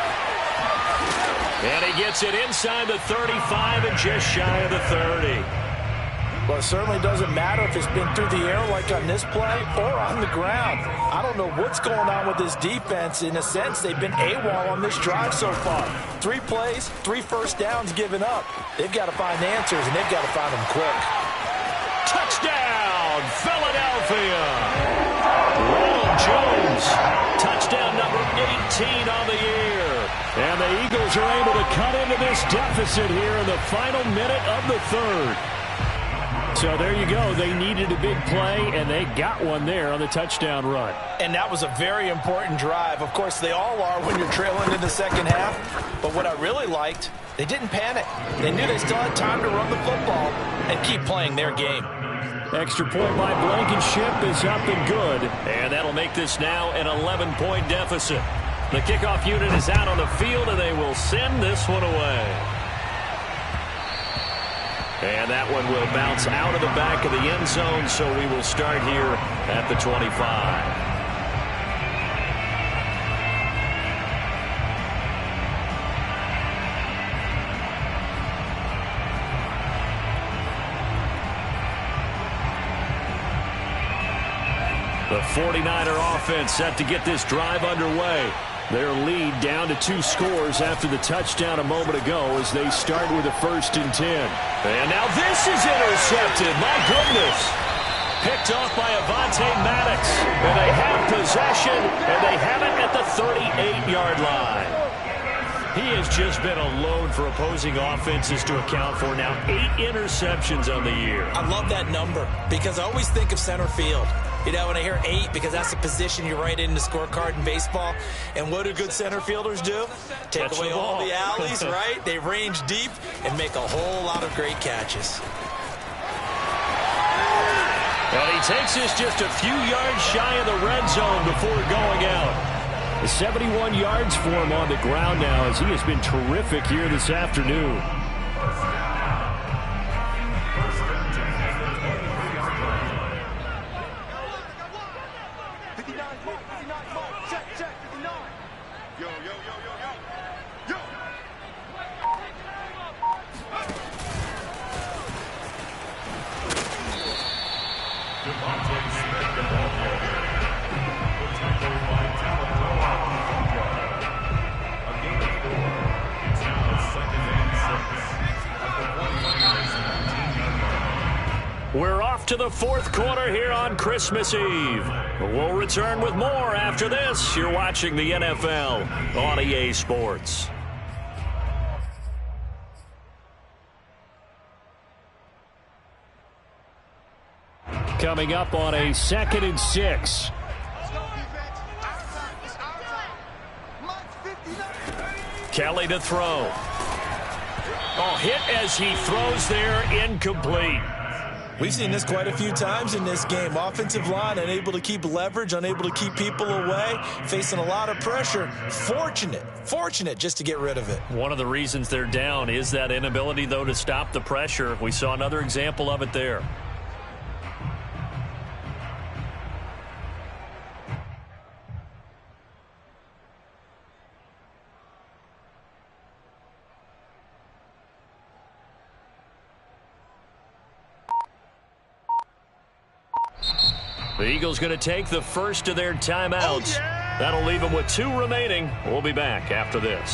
[SPEAKER 1] And he gets it inside the 35 and just shy of the 30.
[SPEAKER 3] Well, it certainly doesn't matter if it's been through the air like on this play or on the ground. I don't know what's going on with this defense. In a sense, they've been AWOL on this drive so far. 3 plays, 3 first downs given up. They've got to find answers, and they've got to find them quick.
[SPEAKER 1] Touchdown, Philadelphia! Ronald Jones, touchdown number 18 on the year.
[SPEAKER 2] And the Eagles are able to cut into this deficit here in the final minute of the 3rd. So there you go. They needed a big play, and they got one there on the touchdown run.
[SPEAKER 3] And that was a very important drive. Of course, they all are when you're trailing in the second half. But what I really liked, they didn't panic. They knew they still had time to run the football and keep playing their game.
[SPEAKER 2] Extra point by Blankenship is up and good.
[SPEAKER 1] And that'll make this now an 11-point deficit. The kickoff unit is out on the field, and they will send this one away. And that one will bounce out of the back of the end zone, so we will start here at the 25. The 49er offense set to get this drive underway. Their lead down to 2 scores after the touchdown a moment ago as they start with a 1st and 10. And now this is intercepted. My goodness. Picked off by Avonte Maddox. And they have possession, and they have it at the 38-yard line. He has just been a load for opposing offenses to account for. Now 8 interceptions on the year.
[SPEAKER 3] I love that number because I always think of center field. You know, when I hear 8, because that's the position you write in the scorecard in baseball. And what do good center fielders do? Take away all the alleys, right? They range deep and make a whole lot of great catches.
[SPEAKER 1] And he takes this just a few yards shy of the red zone before going out.
[SPEAKER 2] 71 yards for him on the ground now as he has been terrific here this afternoon.
[SPEAKER 1] We're off to the fourth quarter here on Christmas Eve. We'll return with more after this. You're watching the NFL on EA Sports.
[SPEAKER 2] Coming up on a 2nd and 6.
[SPEAKER 1] Kelly to throw. Oh, hit as he throws there, incomplete.
[SPEAKER 3] We've seen this quite a few times in this game. Offensive line unable to keep leverage, unable to keep people away, facing a lot of pressure. Fortunate just to get rid of it.
[SPEAKER 1] One of the reasons they're down is that inability, though, to stop the pressure. We saw another example of it there. The Eagles going to take the first of their timeouts.
[SPEAKER 5] Oh, yeah!
[SPEAKER 1] That'll leave them with 2 remaining. We'll be back after this.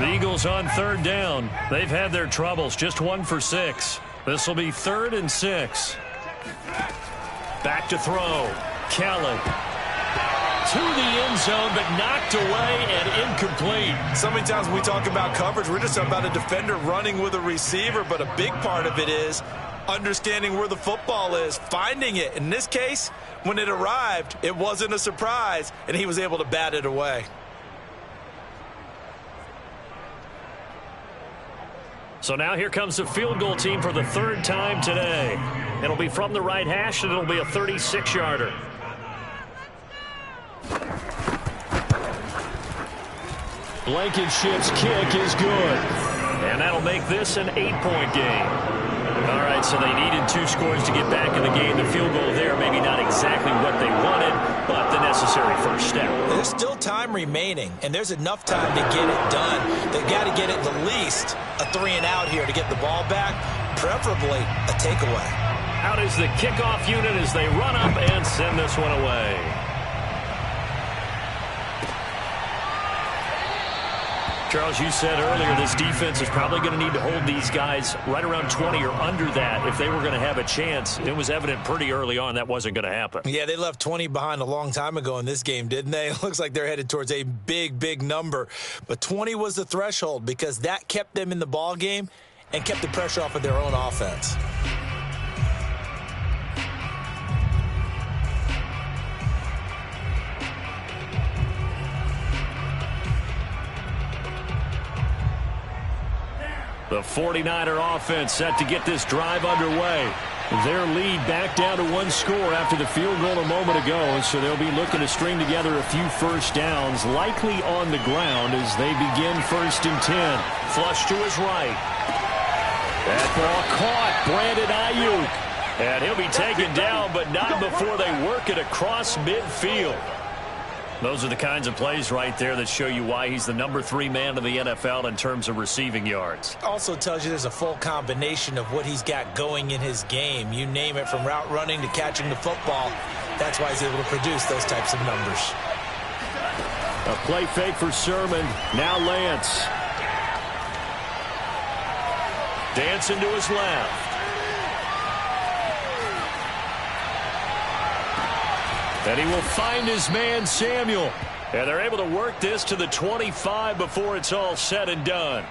[SPEAKER 1] The Eagles on 3rd down. They've had their troubles, just 1 for 6. This will be 3rd and 6. Back to throw. Kelly to the end zone, but knocked away and incomplete.
[SPEAKER 3] So many times when we talk about coverage, we're just about a defender running with a receiver, but a big part of it is understanding where the football is, finding it. In this case, when it arrived, it wasn't a surprise, and he was able to bat it away.
[SPEAKER 1] So now here comes the field goal team for the 3rd time today. It'll be from the right hash, and it'll be a 36-yarder.
[SPEAKER 2] Blankenship's kick is good.
[SPEAKER 1] And that'll make this an 8-point game. All right, so they needed 2 scores to get back in the game. The field goal there, maybe not exactly what they wanted, but the necessary first step.
[SPEAKER 3] There's still time remaining, and there's enough time to get it done. They've got to get at the least a 3-and-out here to get the ball back, preferably a takeaway.
[SPEAKER 1] Out is the kickoff unit as they run up and send this one away. Charles, you said earlier this defense is probably going to need to hold these guys right around 20 or under that if they were going to have a chance. It was evident pretty early on that wasn't going to happen.
[SPEAKER 3] Yeah, they left 20 behind a long time ago in this game, didn't they? It looks like they're headed towards a big number. But 20 was the threshold because that kept them in the ball game and kept the pressure off of their own offense.
[SPEAKER 1] The 49er offense set to get this drive underway.
[SPEAKER 2] Their lead back down to 1 score after the field goal a moment ago, so they'll be looking to string together a few first downs, likely on the ground as they begin 1st and 10.
[SPEAKER 1] Flush to his right. That ball caught. Brandon Ayuk. And he'll be taken down, but not before they work it across midfield. Those are the kinds of plays right there that show you why he's the number 3 man in the NFL in terms of receiving yards.
[SPEAKER 3] Also tells you there's a full combination of what he's got going in his game. You name it, from route running to catching the football. That's why he's able to produce those types of numbers.
[SPEAKER 2] A play fake for Sermon. Now Lance.
[SPEAKER 1] Dancing to his left. And he will find his man, Samuel. And they're able to work this to the 25 before it's all said and done.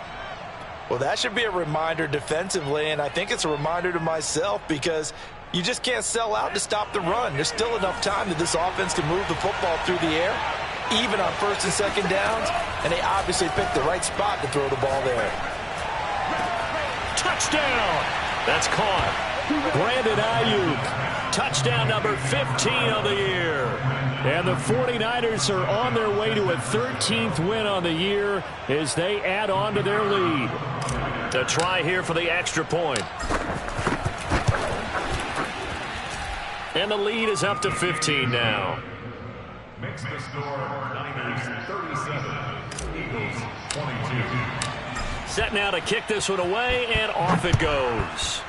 [SPEAKER 3] Well, that should be a reminder defensively, and I think it's a reminder to myself because you just can't sell out to stop the run. There's still enough time that this offense can move the football through the air, even on 1st and 2nd downs, and they obviously picked the right spot to throw the ball there.
[SPEAKER 1] Touchdown! That's caught.
[SPEAKER 2] Brandon Ayuk.
[SPEAKER 1] Touchdown number 15 of the year.
[SPEAKER 2] And the 49ers are on their way to a 13th win on the year as they add on to their lead.
[SPEAKER 1] The try here for the extra point. And the lead is up to 15 now.
[SPEAKER 4] Makes the score Niners 37, Eagles 22.
[SPEAKER 1] Set now to kick this one away, and off it goes.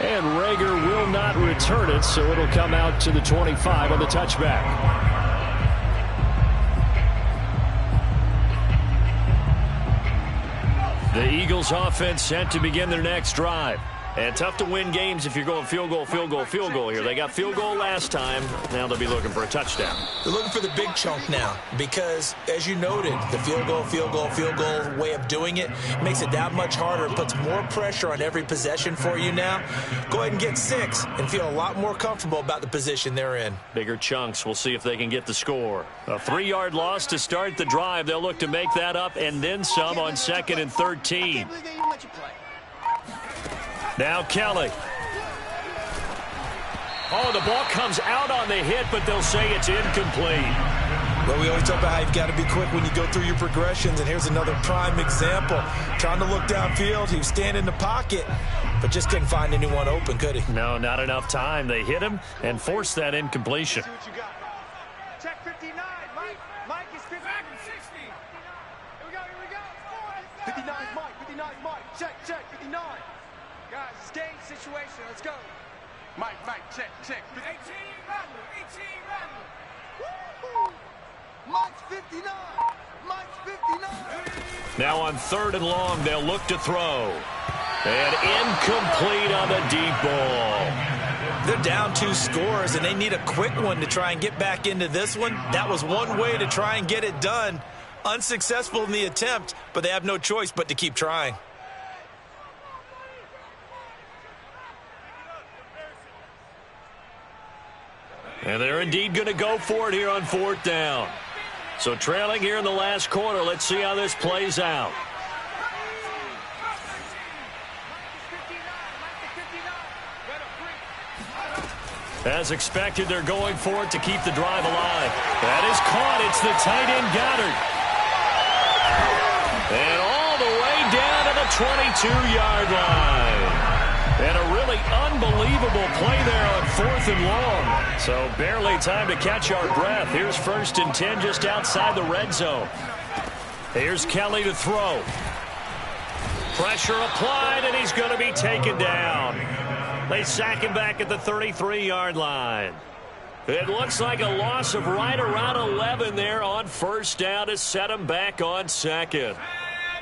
[SPEAKER 2] And Rager will not return it, so it'll come out to the 25 on the touchback. The Eagles offense set to begin their next drive. And tough to win games if you're going field goal, field goal, field goal here. They got field goal last time. Now they'll be looking for a touchdown.
[SPEAKER 3] They're looking for the big chunk now because, as you noted, the field goal, field goal, field goal way of doing it makes it that much harder. It puts more pressure on every possession for you now. Go ahead and get 6 and feel a lot more comfortable about the position they're in.
[SPEAKER 1] Bigger chunks. We'll see if they can get the score. A 3-yard loss to start the drive. They'll look to make that up and then some on 2nd and 13. Now Kelly. Oh, the ball comes out on the hit, but they'll say it's incomplete.
[SPEAKER 3] Well, we always talk about how you've got to be quick when you go through your progressions, and here's another prime example. Trying to look downfield, he was standing in the pocket, but just couldn't find anyone open, could he?
[SPEAKER 1] No, not enough time. They hit him and forced that incompletion.
[SPEAKER 6] Check 59, Mike. Mike is 59. 60. Here we go, here we go.
[SPEAKER 5] 59 is Mike, 59 is Mike. Check, 59.
[SPEAKER 6] Guys, it's game situation. Let's go.
[SPEAKER 5] Mike, check.
[SPEAKER 6] 18 Randall.
[SPEAKER 5] Woo-hoo. Mike's 59. Mike's 59.
[SPEAKER 1] Now on 3rd and long, they'll look to throw. And incomplete on the deep ball.
[SPEAKER 3] They're down 2 scores, and they need a quick one to try and get back into this one. That was one way to try and get it done. Unsuccessful in the attempt, but they have no choice but to keep trying.
[SPEAKER 1] And they're indeed going to go for it here on 4th down. So trailing here in the last quarter. Let's see how this plays out. As expected, they're going for it to keep the drive alive. That is caught. It's the tight end Goddard. And all the way down to the 22-yard line. And a really unbelievable play there on 4th and long. So barely time to catch our breath. Here's 1st and 10 just outside the red zone. Here's Kelly to throw. Pressure applied, and he's going to be taken down. They sack him back at the 33-yard line. It looks like a loss of right around 11 there on 1st down to set him back on 2nd.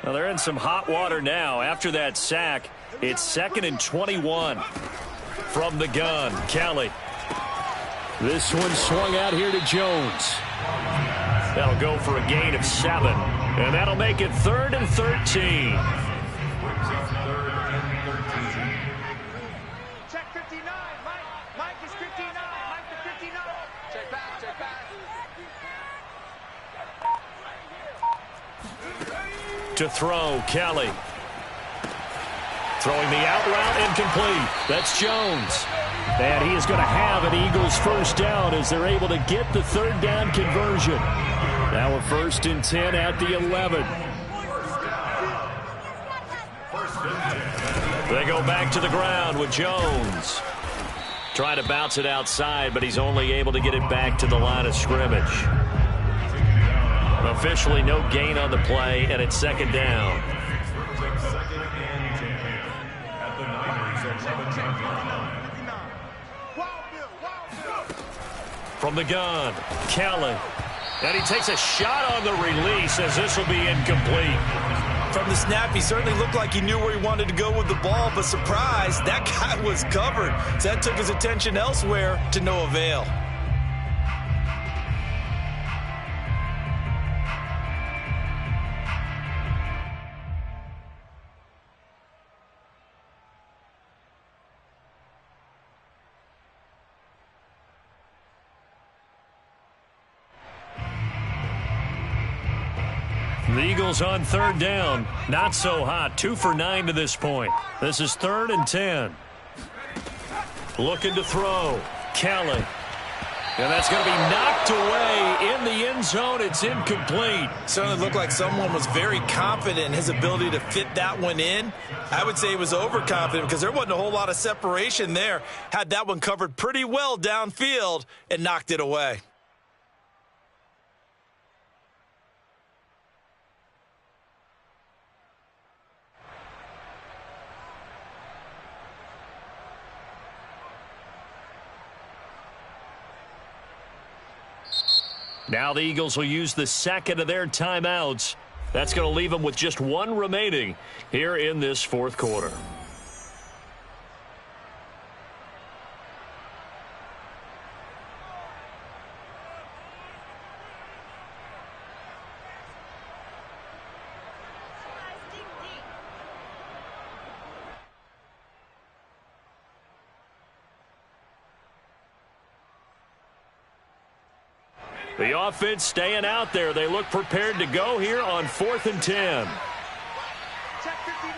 [SPEAKER 1] Well, they're in some hot water now after that sack. It's 2nd and 21 from the gun. Kelly.
[SPEAKER 2] This one swung out here to Jones.
[SPEAKER 1] That'll go for a gain of 7. And that'll make it 3rd and 13.
[SPEAKER 6] Check 59, Mike. Mike is 59. Mike to 59. Check back.
[SPEAKER 1] To throw, Kelly. Throwing the out route, incomplete. That's Jones.
[SPEAKER 2] And he is going to have an Eagles 1st down as they're able to get the 3rd down conversion. Now a 1st and 10 at the 11.
[SPEAKER 1] They go back to the ground with Jones. Trying to bounce it outside, but he's only able to get it back to the line of scrimmage. Officially no gain on the play, and it's 2nd down. From the gun, Kelly. And he takes a shot on the release as this will be incomplete.
[SPEAKER 3] From the snap, he certainly looked like he knew where he wanted to go with the ball, but surprise, that guy was covered. So that took his attention elsewhere to no avail.
[SPEAKER 1] The Eagles on 3rd down. Not so hot. 2 for 9 to this point. This is 3rd and 10. Looking to throw. Kelly. And that's going to be knocked away in the end zone. It's incomplete.
[SPEAKER 3] Certainly looked like someone was very confident in his ability to fit that one in. I would say he was overconfident because there wasn't a whole lot of separation there. Had that one covered pretty well downfield and knocked it away.
[SPEAKER 1] Now the Eagles will use the second of their timeouts. That's going to leave them with just one remaining here in this fourth quarter. The offense staying out there. They look prepared to go here on 4th and 10.
[SPEAKER 6] Check 59.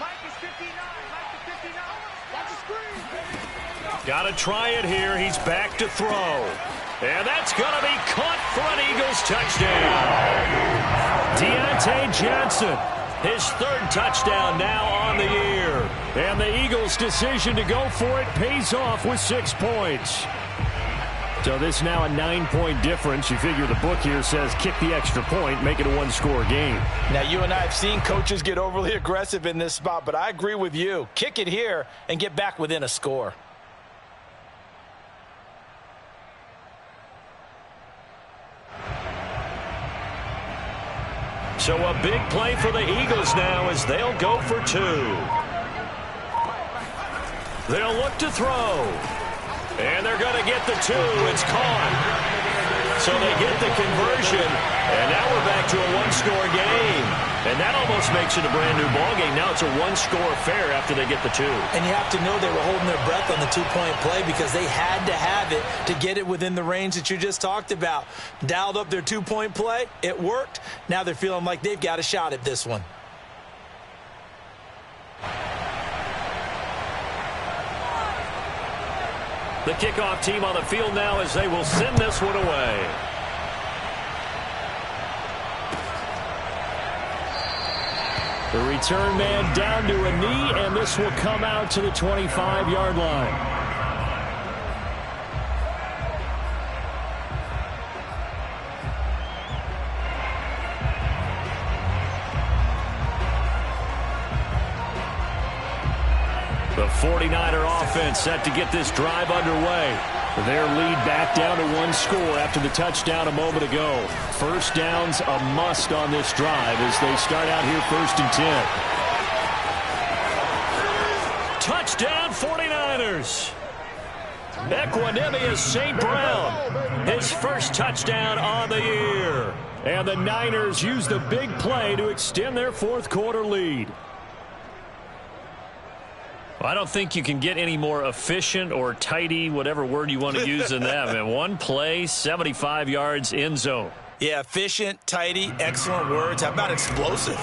[SPEAKER 6] Mike is 59. Mike is 59. Watch the screen.
[SPEAKER 1] Got to try it here. He's back to throw. And that's going to be caught for an Eagles touchdown. Deontay Johnson, his 3rd touchdown now on the year. And the Eagles' decision to go for it pays off with 6 points. So this now a 9-point difference. You figure the book here says kick the extra point, make it a 1-score game.
[SPEAKER 3] Now, you and I have seen coaches get overly aggressive in this spot, but I agree with you. Kick it here and get back within a score.
[SPEAKER 1] So a big play for the Eagles now as they'll go for 2. They'll look to throw. And they're going to get the 2. It's caught. So they get the conversion. And now we're back to a 1-score game. And that almost makes it a brand-new ballgame. Now it's a 1-score affair after they get the 2.
[SPEAKER 3] And you have to know they were holding their breath on the 2-point play because they had to have it to get it within the range that you just talked about. Dialed up their 2-point play. It worked. Now they're feeling like they've got a shot at this one.
[SPEAKER 1] The kickoff team on the field now as they will send this one away. The return man down to a knee, and this will come out to the 25-yard line. The 49er offense set to get this drive underway. Their lead back down to 1 score after the touchdown a moment ago. First down's a must on this drive as they start out here 1st and 10. Touchdown 49ers. Equanimous St. Brown, his first touchdown on the year. And the Niners use the big play to extend their 4th quarter lead. I don't think you can get any more efficient or tidy, whatever word you want to use in that. Man, 1 play, 75 yards, end zone.
[SPEAKER 3] Yeah, efficient, tidy, excellent words. How about explosive?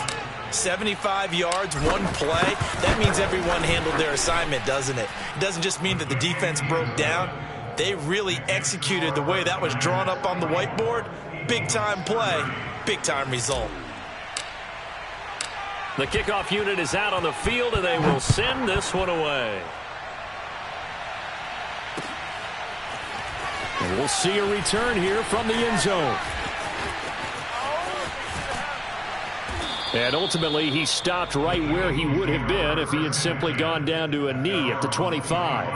[SPEAKER 3] 75 yards, 1 play. That means everyone handled their assignment, doesn't it? It doesn't just mean that the defense broke down. They really executed the way that was drawn up on the whiteboard. Big-time play, big-time result.
[SPEAKER 1] The kickoff unit is out on the field, and they will send this one away. And we'll see a return here from the end zone. And ultimately, he stopped right where he would have been if he had simply gone down to a knee at the 25.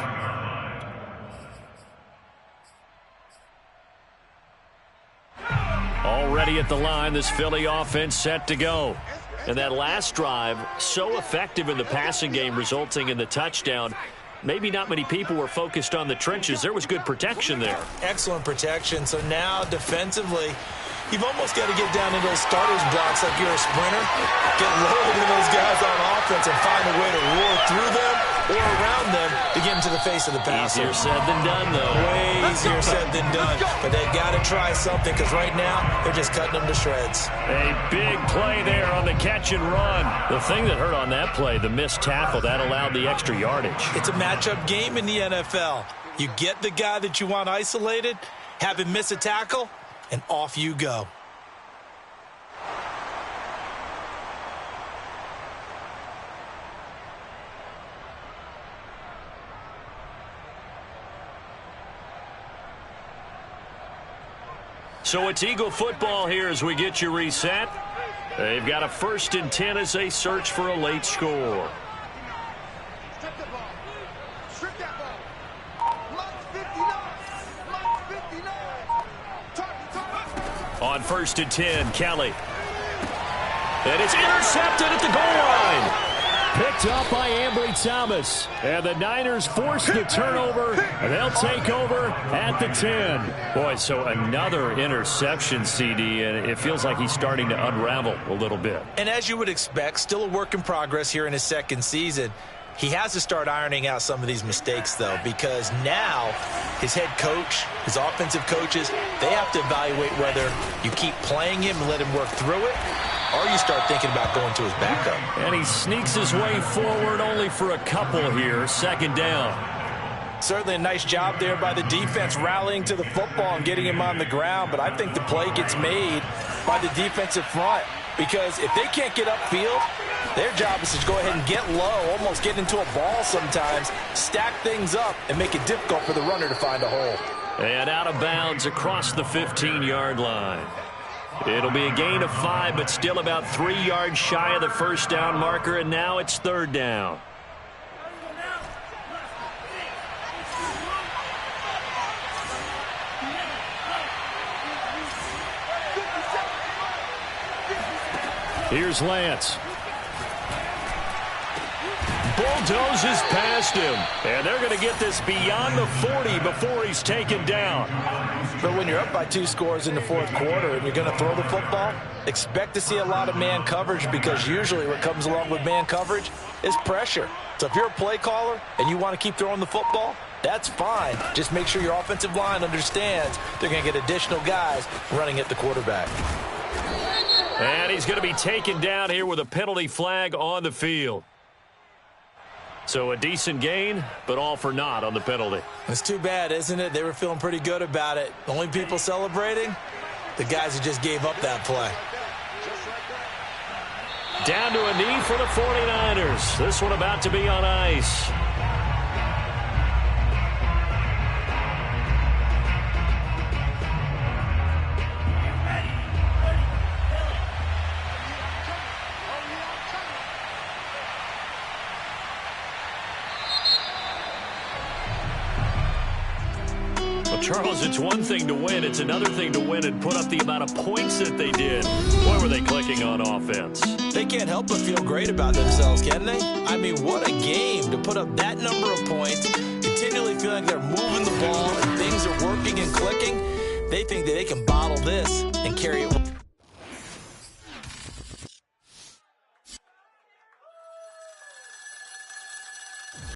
[SPEAKER 1] Already at the line, this Philly offense set to go. And that last drive, so effective in the passing game, resulting in the touchdown. Maybe not many people were focused on the trenches. There was good protection there.
[SPEAKER 3] Excellent protection. So now defensively, you've almost got to get down into those starters blocks like you're a sprinter. Get low to those guys on offense and find a way to roar through them or around them to get into the face of the passer.
[SPEAKER 1] Easier said than done, though.
[SPEAKER 3] Way easier said than done. But they've got to try something because right now they're just cutting them to shreds.
[SPEAKER 1] A big play there on the catch and run. The thing that hurt on that play, the missed tackle, that allowed the extra yardage.
[SPEAKER 3] It's a matchup game in the NFL. You get the guy that you want isolated, have him miss a tackle, and off you go.
[SPEAKER 1] So it's Eagle football here as we get you reset. They've got a 1st and 10 as they search for a late score.
[SPEAKER 5] Strip the ball. Strip that ball. Mike's 59. Mike's 59. Target.
[SPEAKER 1] on 1st and 10, Kelly. And it's intercepted at the goal line.
[SPEAKER 2] Picked up by Ambry Thomas. And the Niners force the turnover. They'll take over at the 10.
[SPEAKER 1] Boy, so another interception, CD, and it feels like he's starting to unravel a little bit.
[SPEAKER 3] And as you would expect, still a work in progress here in his second season. He has to start ironing out some of these mistakes, though, because now his head coach, his offensive coaches, they have to evaluate whether you keep playing him and let him work through it, or you start thinking about going to his backup.
[SPEAKER 1] And he sneaks his way forward only for a couple here. 2nd down.
[SPEAKER 3] Certainly a nice job there by the defense rallying to the football and getting him on the ground, but I think the play gets made by the defensive front, because if they can't get upfield, their job is to go ahead and get low, almost get into a ball sometimes, stack things up, and make it difficult for the runner to find a hole.
[SPEAKER 1] And out of bounds across the 15-yard line. It'll be a gain of 5, but still about 3 yards shy of the first down marker, and now it's 3rd down.
[SPEAKER 2] Here's Lance.
[SPEAKER 1] Bulldozes past him, and they're going to get this beyond the 40 before he's taken down.
[SPEAKER 3] But when you're up by 2 scores in the 4th quarter and you're going to throw the football, expect to see a lot of man coverage, because usually what comes along with man coverage is pressure. So if you're a play caller and you want to keep throwing the football, that's fine. Just make sure your offensive line understands they're going to get additional guys running at the quarterback.
[SPEAKER 1] And he's going to be taken down here with a penalty flag on the field. So a decent gain, but all for naught on the penalty.
[SPEAKER 3] It's too bad, isn't it? They were feeling pretty good about it. The only people celebrating, the guys who just gave up that play.
[SPEAKER 1] Down to a knee for the 49ers. This one about to be on ice. Charles, it's one thing to win. It's another thing to win and put up the amount of points that they did. Boy, were they clicking on offense.
[SPEAKER 3] They can't help but feel great about themselves, can they? I mean, what a game to put up that number of points, continually feeling like they're moving the ball and things are working and clicking. They think that they can bottle this and carry it